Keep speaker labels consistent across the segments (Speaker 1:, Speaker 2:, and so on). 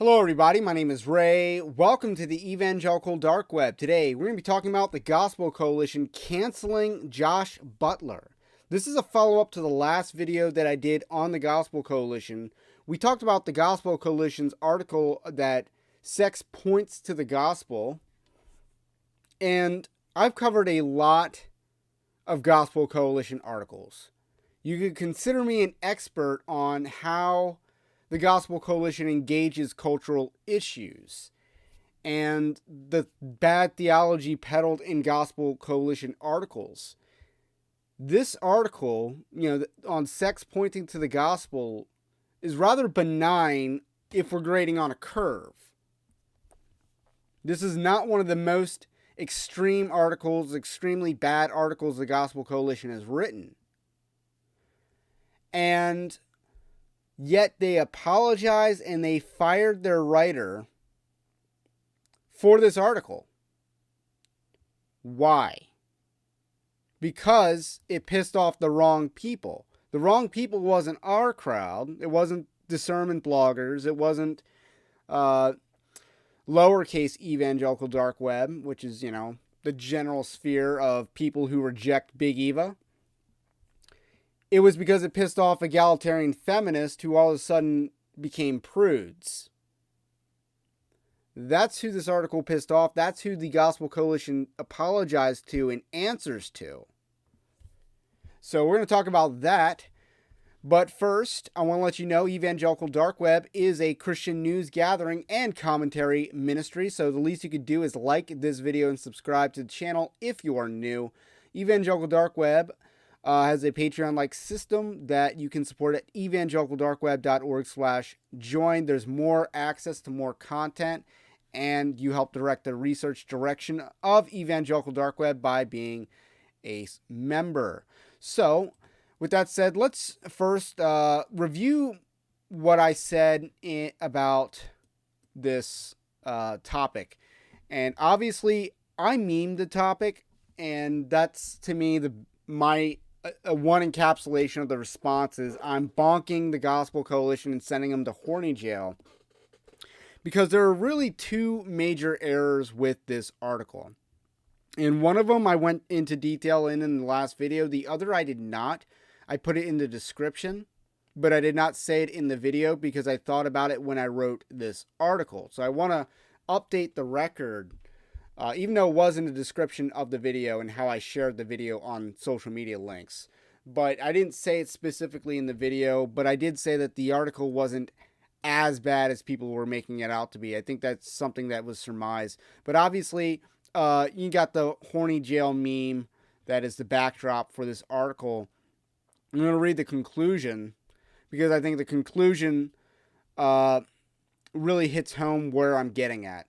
Speaker 1: Hello everybody, my name is Ray. Welcome to the Evangelical Dark Web. Today we're going to be talking about the Gospel Coalition canceling Josh Butler. This is a follow-up to the last video that I did on the Gospel Coalition. We talked about the Gospel Coalition's article that sex points to the gospel. And I've covered a lot of Gospel Coalition articles. You could consider me an expert on how the Gospel Coalition engages cultural issues and the bad theology peddled in Gospel Coalition articles. This article, on sex pointing to the gospel, is rather benign if we're grading on a curve. This is not one of the most extreme articles, extremely bad articles the Gospel Coalition has written. And yet they apologized and they fired their writer for this article. Why? Because it pissed off the wrong people. The wrong people wasn't our crowd. It wasn't discernment bloggers. It wasn't lowercase evangelical dark web, which is, the general sphere of people who reject Big Eva. It was because it pissed off egalitarian feminists who all of a sudden became prudes. That's who this article pissed off. That's who the Gospel Coalition apologized to and answers to. So we're going to talk about that. But first, I want to let you know Evangelical Dark Web is a Christian news gathering and commentary ministry. So the least you could do is like this video and subscribe to the channel if you are new. Evangelical Dark Web has a Patreon-like system that you can support at evangelicaldarkweb.org/join. There's more access to more content, and you help direct the research direction of Evangelical Dark Web by being a member. So, with that said, let's first review what I said about this topic. And obviously, I memed the topic, and that's, to me, my one encapsulation of the response is I'm bonking the Gospel Coalition and sending them to horny jail, because there are really two major errors with this article. And one of them I went into detail in the last video. The other I did not. I put it in the description, but I did not say it in the video because I thought about it when I wrote this article. So I want to update the record, even though it was in the description of the video and how I shared the video on social media links. But I didn't say it specifically in the video, but I did say that the article wasn't as bad as people were making it out to be. I think that's something that was surmised. But obviously, you got the horny jail meme that is the backdrop for this article. I'm going to read the conclusion because I think the conclusion really hits home where I'm getting at.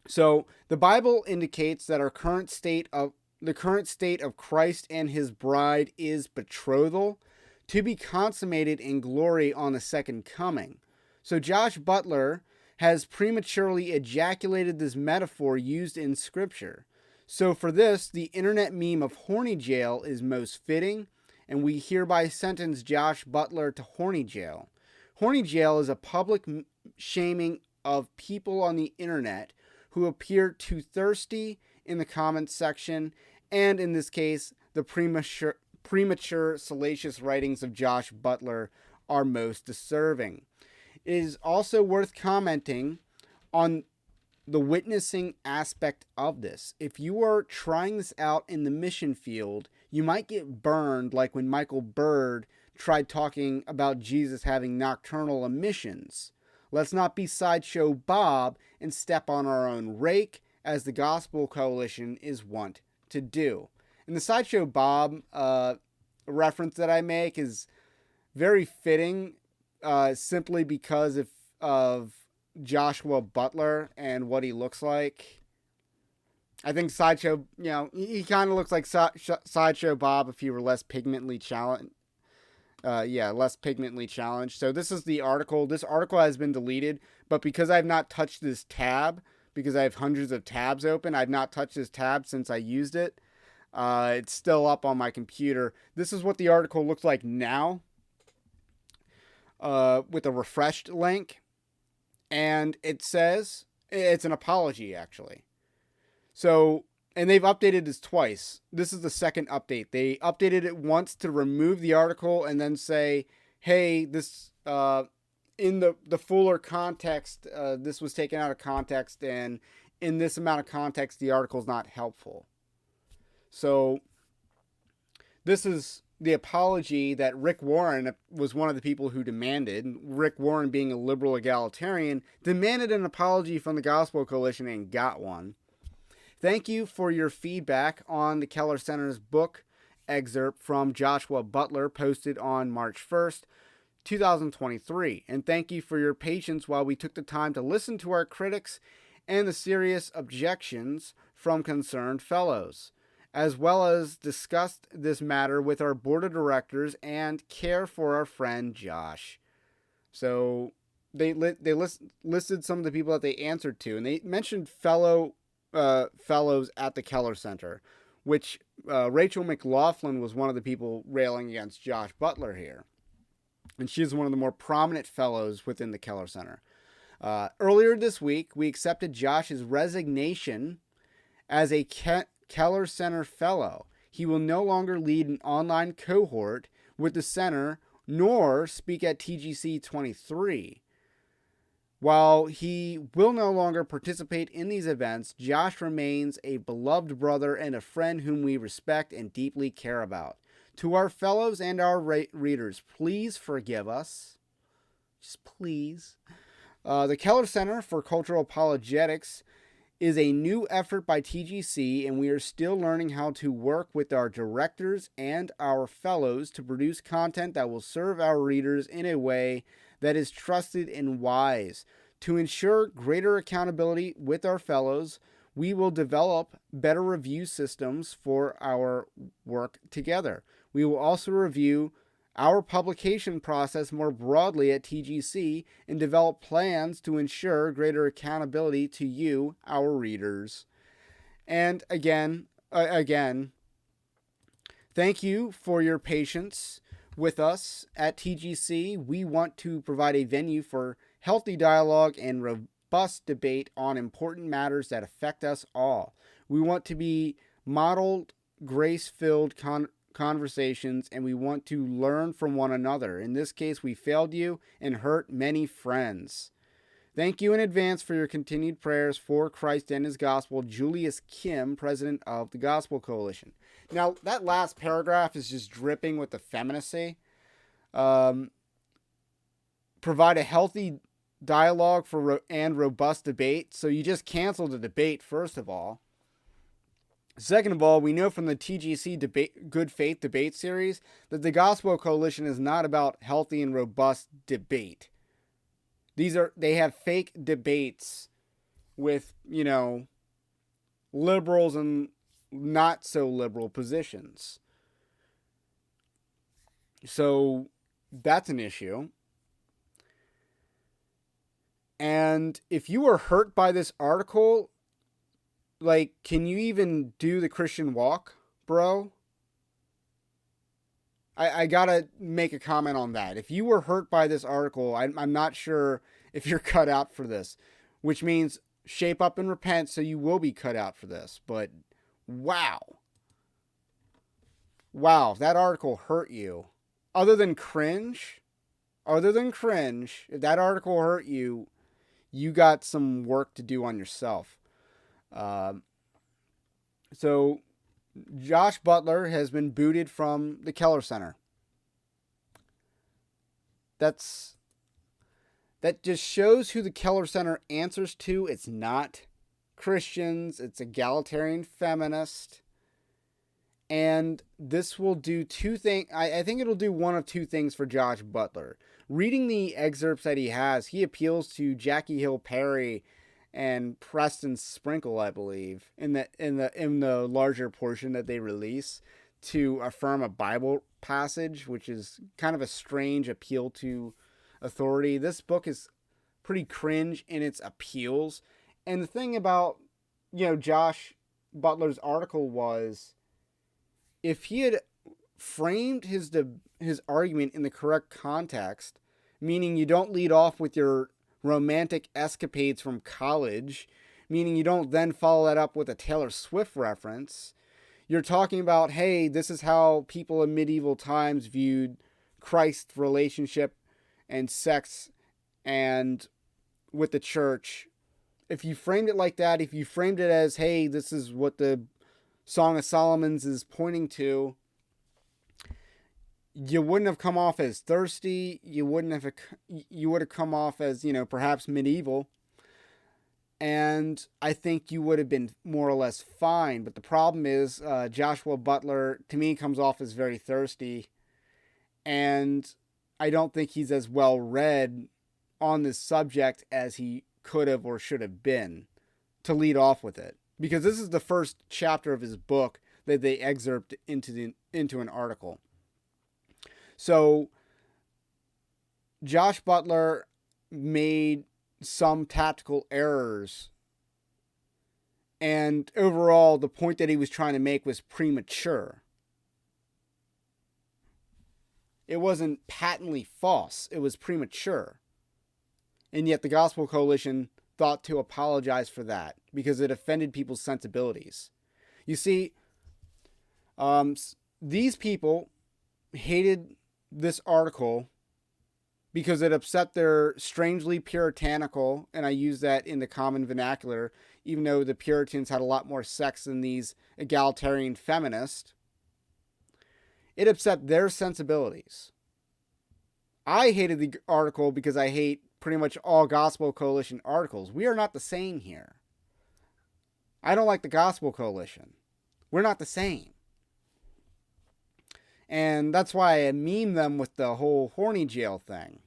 Speaker 1: So the Bible indicates that the current state of Christ and his bride is betrothal to be consummated in glory on the second coming. So Josh Butler has prematurely ejaculated this metaphor used in Scripture. So for this, the internet meme of horny jail is most fitting, and we hereby sentence Josh Butler to horny jail. Horny jail is a public shaming of people on the internet who appear too thirsty in the comments section, and in this case, the premature salacious writings of Josh Butler are most deserving. It is also worth commenting on the witnessing aspect of this. If you are trying this out in the mission field, you might get burned like when Michael Bird tried talking about Jesus having nocturnal emissions. Let's not be Sideshow Bob and step on our own rake, as the Gospel Coalition is wont to do. And the Sideshow Bob reference that I make is very fitting, simply because of Joshua Butler and what he looks like. I think Sideshow, he kind of looks like Sideshow Bob if he were less pigmentally challenged. Less pigmentally challenged. So this is the article. This article has been deleted, but because I've not touched this tab, because I have hundreds of tabs open, I've not touched this tab since I used it. It's still up on my computer. This is what the article looks like now, with a refreshed link. And it says it's an apology, actually. So, and they've updated this twice. This is the second update. They updated it once to remove the article and then say, hey, this, in the fuller context, this was taken out of context, and in this amount of context, the article is not helpful. So, this is the apology that Rick Warren was one of the people who demanded. Rick Warren, being a liberal egalitarian, demanded an apology from the Gospel Coalition and got one. Thank you for your feedback on the Keller Center's book excerpt from Joshua Butler posted on March 1st, 2023. And thank you for your patience while we took the time to listen to our critics and the serious objections from concerned fellows, as well as discussed this matter with our board of directors and care for our friend Josh. So they listed some of the people that they answered to, and they mentioned fellows at the Keller Center, which Rachel McLaughlin was one of the people railing against Josh Butler here. And she's one of the more prominent fellows within the Keller Center. Earlier this week, we accepted Josh's resignation as a Keller Center fellow. He will no longer lead an online cohort with the center, nor speak at TGC 23. While he will no longer participate in these events, Josh remains a beloved brother and a friend whom we respect and deeply care about. To our fellows and our readers, please forgive us. Just please. The Keller Center for Cultural Apologetics is a new effort by TGC, and we are still learning how to work with our directors and our fellows to produce content that will serve our readers in a way that is trusted and wise. To ensure greater accountability with our fellows, we will develop better review systems for our work together. We will also review our publication process more broadly at TGC and develop plans to ensure greater accountability to you, our readers. And again, thank you for your patience with us at TGC. We want to provide a venue for healthy dialogue and robust debate on important matters that affect us all. We want to be modeled, grace-filled conversations, and we want to learn from one another. In this case, we failed you and hurt many friends. Thank you in advance for your continued prayers for Christ and his gospel. Julius Kim, president of the Gospel Coalition. Now, that last paragraph is just dripping with effeminacy. Provide a healthy dialogue and robust debate. So you just canceled the debate, first of all. Second of all, we know from the TGC Good Faith debate series that the Gospel Coalition is not about healthy and robust debate. They have fake debates with, liberals and not so liberal positions. So that's an issue. And if you were hurt by this article, can you even do the Christian walk, bro? I gotta make a comment on that. If you were hurt by this article, I'm not sure if you're cut out for this, which means shape up and repent so you will be cut out for this. But wow. Wow, that article hurt you. Other than cringe, if that article hurt you, you got some work to do on yourself. So Josh Butler has been booted from the Keller Center. That just shows who the Keller Center answers to. It's not Christians. It's egalitarian feminist. And this will do two things. I think it'll do one of two things for Josh Butler. Reading the excerpts that he has, he appeals to Jackie Hill Perry and Preston Sprinkle, I believe, in the larger portion that they release to affirm a Bible passage, which is kind of a strange appeal to authority. This book is pretty cringe in its appeals. And the thing about, Josh Butler's article was, if he had framed his argument in the correct context, meaning you don't lead off with your romantic escapades from college, meaning you don't then follow that up with a Taylor Swift reference. You're talking about, hey, this is how people in medieval times viewed Christ's relationship and sex and with the church. If you framed it like that, if you framed it as, hey, this is what the Song of Solomon's is pointing to, you wouldn't have come off as thirsty. You would have come off as, perhaps medieval. And I think you would have been more or less fine. But the problem is, Joshua Butler, to me, comes off as very thirsty. And I don't think he's as well read on this subject as he could have or should have been to lead off with it. Because this is the first chapter of his book that they excerpt into an article. So Josh Butler made some tactical errors, and overall the point that he was trying to make was premature. It wasn't patently false, it was premature. And yet the Gospel Coalition thought to apologize for that because it offended people's sensibilities. You see, these people hated this article because it upset their strangely puritanical, and I use that in the common vernacular, even though the Puritans had a lot more sex than these egalitarian feminists. It upset their sensibilities. I hated the article because I hate pretty much all Gospel Coalition articles. We are not the same here. I don't like the Gospel Coalition. We're not the same. And that's why I meme them with the whole horny jail thing.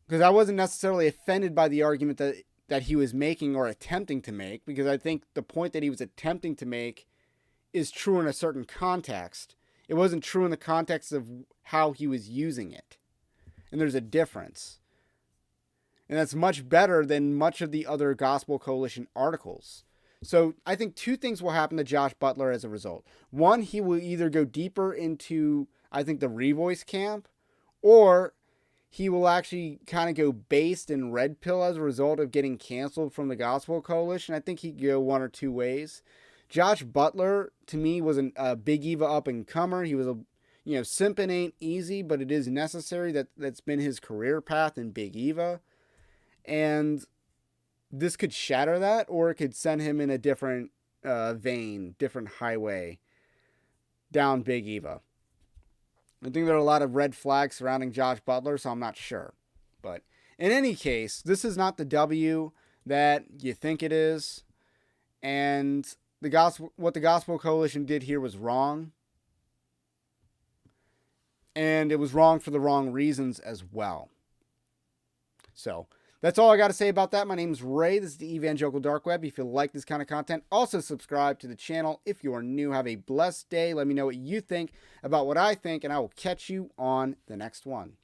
Speaker 1: Because I wasn't necessarily offended by the argument that he was making or attempting to make, because I think the point that he was attempting to make is true in a certain context. It wasn't true in the context of how he was using it. And there's a difference. And that's much better than much of the other Gospel Coalition articles. So I think two things will happen to Josh Butler as a result. One, he will either go deeper into, I think, the Revoice camp, or he will actually kind of go based in red pill as a result of getting canceled from the Gospel Coalition. I think he could go one or two ways. Josh Butler, to me, was a Big Eva up-and-comer. He was simping ain't easy, but it is necessary. That's been his career path in Big Eva. And this could shatter that, or it could send him in a different vein, different highway down Big Eva. I think there are a lot of red flags surrounding Josh Butler, so I'm not sure. But in any case, this is not the W that you think it is. And what the Gospel Coalition did here was wrong. And it was wrong for the wrong reasons as well. So that's all I got to say about that. My name is Ray. This is the Evangelical Dark Web. If you like this kind of content, also subscribe to the channel. If you are new, have a blessed day. Let me know what you think about what I think, and I will catch you on the next one.